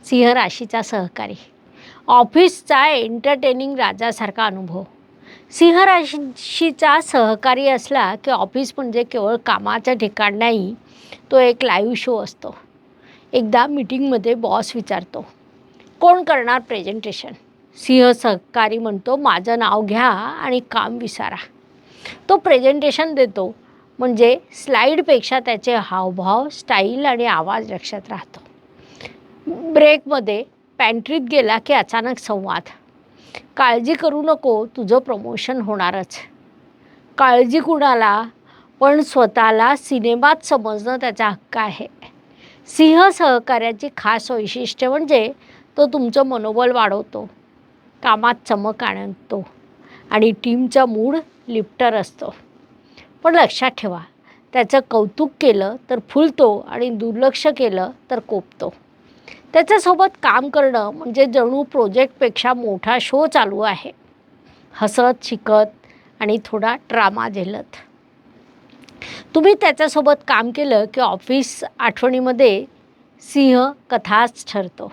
सिंह राशीचा सहकारी. ऑफिसचा एंटरटेनिंग राजासारखा अनुभव. सिंह राशीचा सहकारी असला की ऑफिस म्हणजे केवळ कामाचं ठिकाण नाही, तो एक लाईव्ह शो असतो. एकदा मीटिंगमध्ये बॉस विचारतो, कोण करणार प्रेझेंटेशन? सिंह सहकारी म्हणतो, माझं नाव घ्या आणि काम विसारा. तो प्रेझेंटेशन देतो, म्हणजे स्लाईडपेक्षा त्याचे हावभाव, स्टाईल आणि आवाज लक्षात राहतो. ब्रेकमध्ये पॅन्ट्रीत गेला की अचानक संवाद, काळजी करू नको, तुझं प्रमोशन होणारच. काळजी कुणाला, पण स्वतःला सिनेमात समजणं त्याचा हक्क आहे. सिंह सहकार्याची खास वैशिष्ट्य म्हणजे तो तुमचं मनोबल वाढवतो, कामात चमक आणतो आणि टीमचा मूड लिफ्टर असतो. पण लक्षात ठेवा, त्याचं कौतुक केलं तर फुलतो आणि दुर्लक्ष केलं तर कोपतो. त्याच्यासोबत काम करणं म्हणजे जणू प्रोजेक्टपेक्षा मोठा शो चालू आहे. हसत, शिकत आणि थोडा ड्रामा झेलत. तुम्ही त्याच्यासोबत काम केलं की ऑफिस आठवणीमध्ये सिंह कथाच ठरतो.